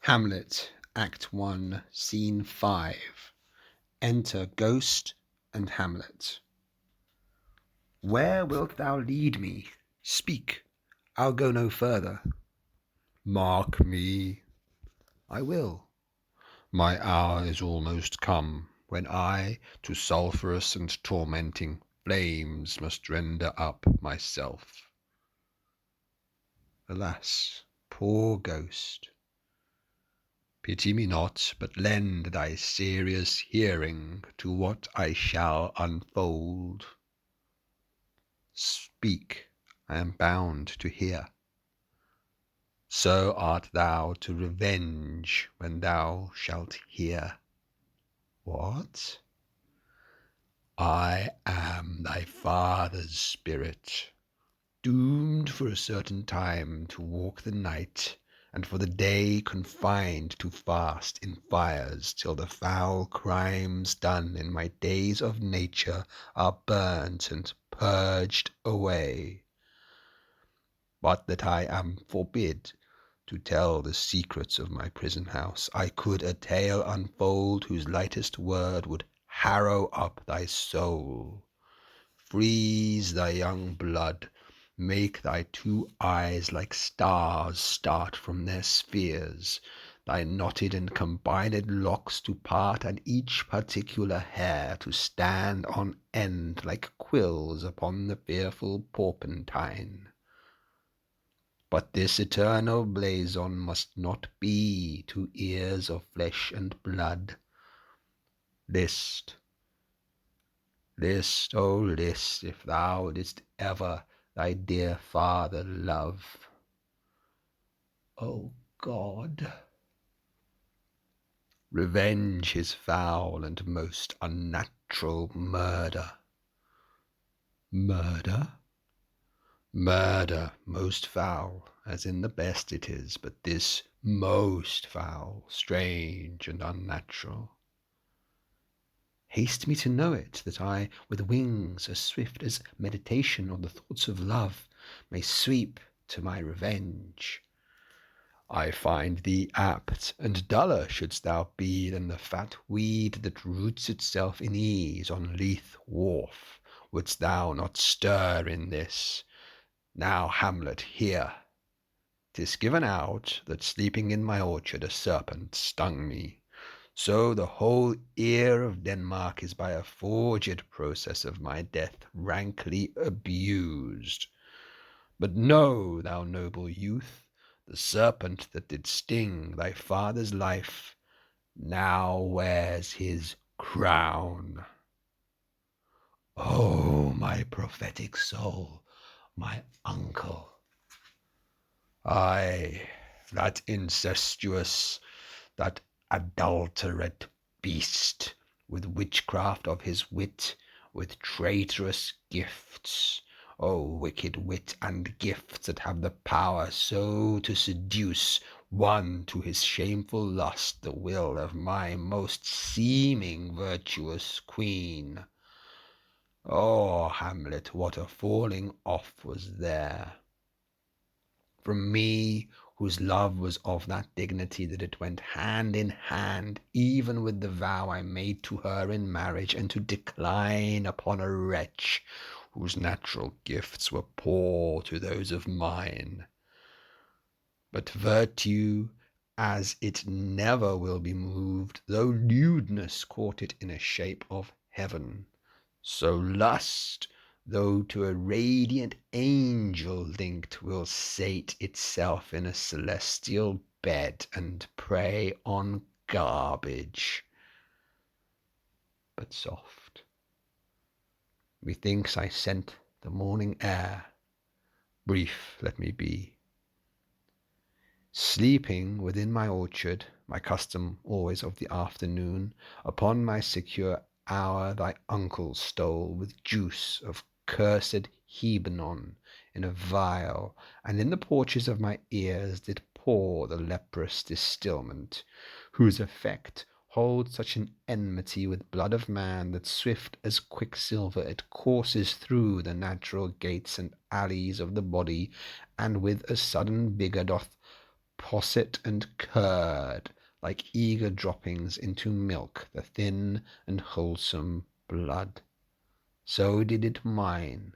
Hamlet, Act 1, Scene 5. Enter Ghost and Hamlet. Where wilt thou lead me? Speak, I'll go no further. Mark me. I will. My hour is almost come, when I to sulphurous and tormenting flames must render up myself. Alas, poor Ghost! Pity me not, but lend thy serious hearing to what I shall unfold. Speak, I am bound to hear. So art thou to revenge when thou shalt hear. what? I am thy father's spirit, doomed for a certain time to walk the night, and for the day confined to fast in fires till the foul crimes done in my days of nature are burnt and purged away. But that I am forbid to tell the secrets of my prison house, I could a tale unfold whose lightest word would harrow up thy soul, freeze thy young blood, make thy two eyes like stars start from their spheres, thy knotted and combined locks to part, and each particular hair to stand on end like quills upon the fearful porpentine. But this eternal blazon must not be to ears of flesh and blood. List, list, oh list, if thou didst ever thy dear father love. O God! Revenge his foul and most unnatural murder. Murder? Murder most foul, as in the best it is, but this most foul, strange, and unnatural. Haste me to know it, that I, with wings as swift as meditation or the thoughts of love, may sweep to my revenge. I find thee apt, and duller shouldst thou be than the fat weed that roots itself in ease on Leith wharf, wouldst thou not stir in this. Now, Hamlet, hear. 'Tis given out that sleeping in my orchard a serpent stung me. So the whole ear of Denmark is by a forged process of my death rankly abused. But know, thou noble youth, the serpent that did sting thy father's life now wears his crown. Oh, my prophetic soul, my uncle! Ay, that incestuous, that adulterate beast, with witchcraft of his wit, with traitorous gifts, O wicked wit and gifts that have the power so to seduce one to his shameful lust the will of my most seeming virtuous queen. O Hamlet, what a falling off was there! From me, whose love was of that dignity that it went hand in hand even with the vow I made to her in marriage, and to decline upon a wretch whose natural gifts were poor to those of mine. But virtue, as it never will be moved, though lewdness caught it in a shape of heaven, so lust, though to a radiant angel linked, will sate itself in a celestial bed and prey on garbage. But soft, methinks I scent the morning air. Brief let me be. Sleeping within my orchard, my custom always of the afternoon, upon my secure hour thy uncle stole with juice of cursed Hebenon in a vial, and in the porches of my ears did pour the leprous distilment, whose effect holds such an enmity with blood of man that swift as quicksilver it courses through the natural gates and alleys of the body, and with a sudden vigour doth posset and curd, like eager droppings into milk, the thin and wholesome blood. So did it mine,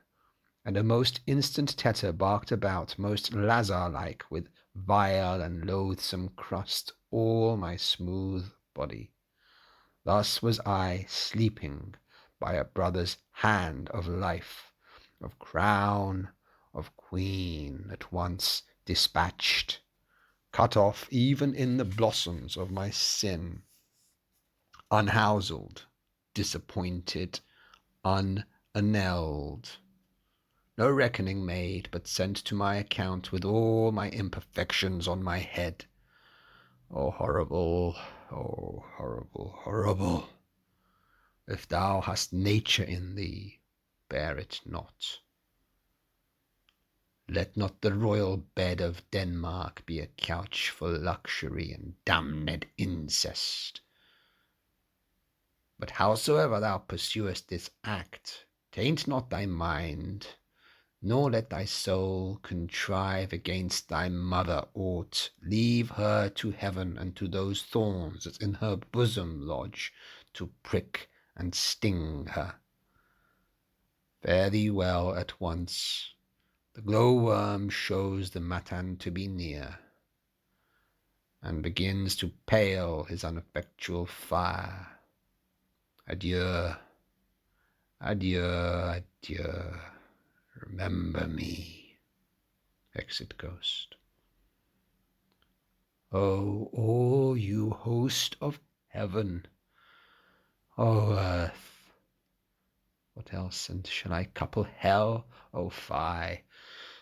and a most instant tetter barked about, most Lazar-like, with vile and loathsome crust all my smooth body. Thus was I sleeping by a brother's hand of life, of crown, of queen, at once dispatched, cut off even in the blossoms of my sin, unhouselled, disappointed, unanelled, no reckoning made, but sent to my account with all my imperfections on my head. Oh, horrible, oh, horrible, horrible! If thou hast nature in thee, bear it not. Let not the royal bed of Denmark be a couch for luxury and damned incest. But howsoever thou pursuest this act, taint not thy mind, nor let thy soul contrive against thy mother aught. Leave her to heaven and to those thorns that in her bosom lodge, to prick and sting her. Fare thee well at once. The glowworm shows the matin to be near, and begins to pale his ineffectual fire. Adieu, adieu, adieu. Remember me. Exit Ghost. Oh, all you host of heaven, O earth, what else, and shall I couple hell? O fie!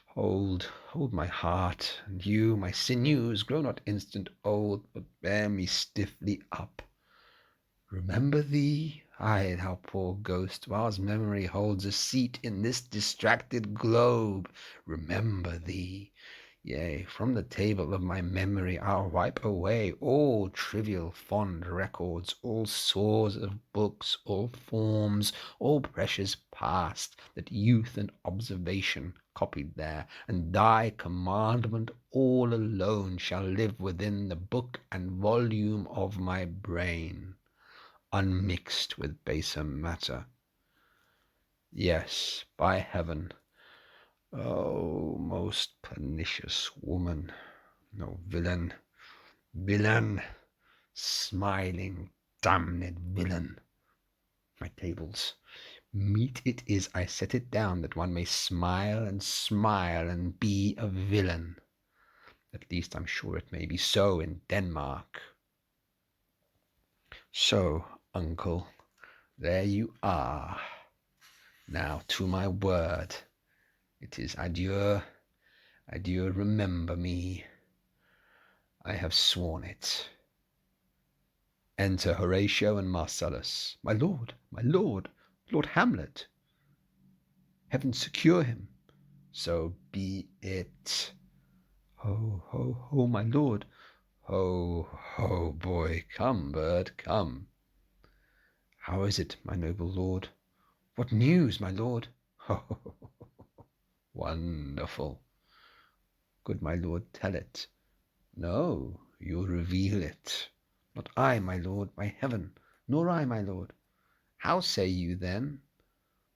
Hold my heart, and you, my sinews, grow not instant old, but bear me stiffly up. Remember thee? Ay, thou poor ghost, whilst memory holds a seat in this distracted globe, remember thee. Yea, from the table of my memory I'll wipe away all trivial fond records, all sores of books, all forms, all precious past, that youth and observation copied there, and thy commandment all alone shall live within the book and volume of my brain, unmixed with baser matter. Yes, by heaven, O most pernicious woman, O villain, villain, smiling, damned villain! My tables, meet it is I set it down that one may smile and be a villain. At least I'm sure it may be so in Denmark. So, uncle, there you are. Now to my word. It is adieu, adieu, remember me. I have sworn it. Enter Horatio and Marcellus. My lord, Lord Hamlet. Heaven secure him. So be it. Ho, ho, ho, my lord. Ho, ho, boy. Come, bird, come. How is it, my noble lord? What news, my lord? Ho, ho, ho, ho. Wonderful. Good my lord, tell it. No, you reveal it. Not I, my lord, by heaven, nor I, my lord. How say you then?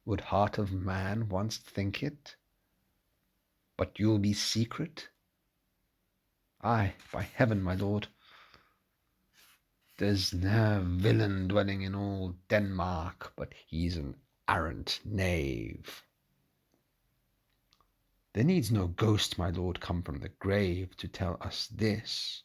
Would heart of man once think it? But you'll be secret? Ay, by heaven, my lord. There's ne'er villain dwelling in all Denmark, but he's an arrant knave. There needs no ghost, my lord, come from the grave to tell us this.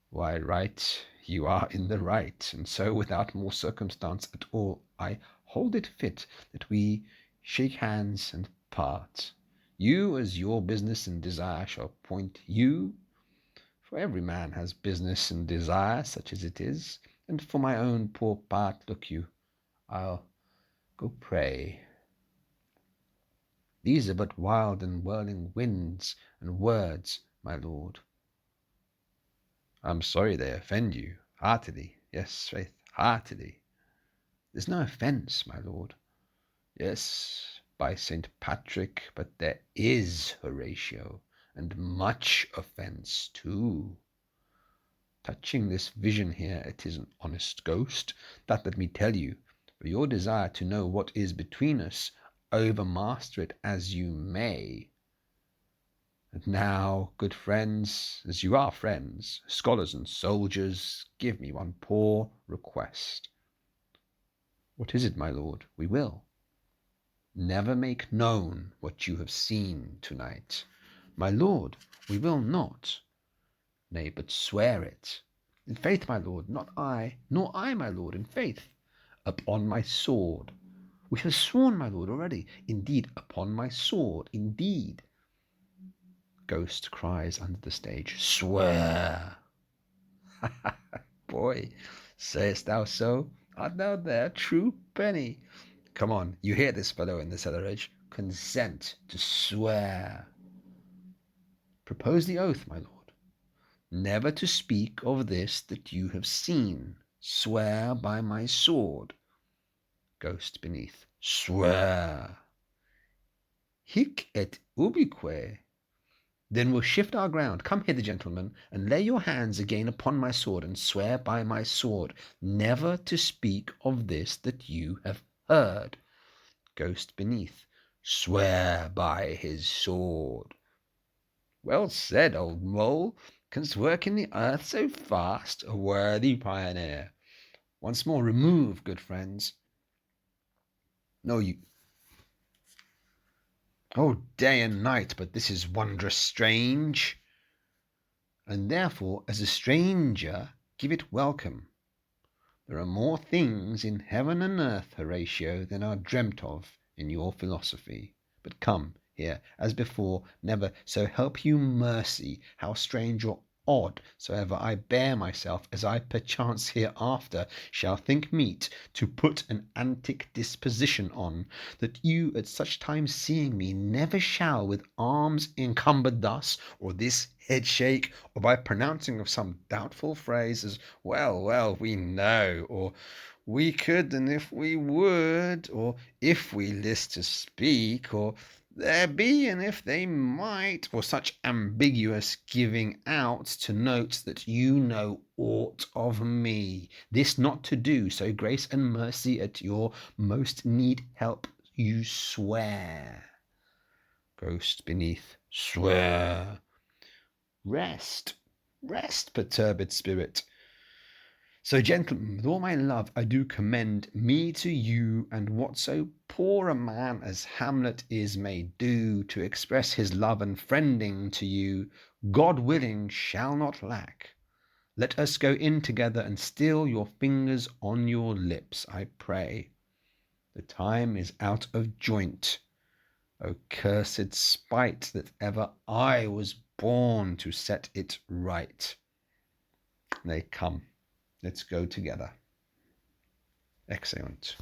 Why, right, you are in the right, and so without more circumstance at all, I hold it fit that we shake hands and part. You, as your business and desire shall point you, for every man has business and desire, such as it is, and for my own poor part, look you, I'll go pray. These are but wild and whirling winds and words, my lord. I'm sorry they offend you, heartily. Yes, faith, heartily. There's no offence, my lord. Yes, by St. Patrick, but there is, Horatio, and much offence too. Touching this vision here, it is an honest ghost, that let me tell you, for your desire to know what is between us, overmaster it as you may. And now, good friends, as you are friends, scholars and soldiers, give me one poor request. What is it, my lord? We will. Never make known what you have seen tonight. My lord, we will not. Nay, but swear it. In faith, my lord, not I, nor I, my lord, in faith. Upon my sword. We have sworn, my lord, already. Indeed, upon my sword, indeed. Ghost cries under the stage, swear. Boy, sayest thou so? Art thou there, true penny? Come on, you hear this fellow in the cellar edge. Consent to swear. Propose the oath, my lord. Never to speak of this that you have seen. Swear by my sword. Ghost beneath. Swear. Hic et ubique. Then we'll shift our ground. Come hither, gentlemen, and lay your hands again upon my sword, and swear by my sword, never to speak of this that you have heard. Ghost beneath. Swear by his sword. Well said, old mole. Canst work in the earth so fast, a worthy pioneer. Once more remove, good friends. No, you... Oh, day and night, but this is wondrous strange. And therefore, as a stranger, give it welcome. There are more things in heaven and earth, Horatio, than are dreamt of in your philosophy. But come, here, as before, never, so help you mercy, how strange or odd soever I bear myself, as I perchance hereafter shall think meet to put an antic disposition on, that you at such times seeing me never shall with arms encumbered thus, or this head shake, or by pronouncing of some doubtful phrase as well, well, we know, or we could, and if we would, or if we list to speak, or there be, and if they might, or such ambiguous giving out to note that you know aught of me. This not to do, so grace and mercy at your most need help you swear. Ghost beneath. Swear. Rest, rest, perturbed spirit. So, gentlemen, with all my love, I do commend me to you, and what so poor a man as Hamlet is may do to express his love and friending to you, God willing, shall not lack. Let us go in together and still your fingers on your lips, I pray. The time is out of joint. O cursed spite that ever I was born to set it right. Nay, come. Let's go together. Excellent.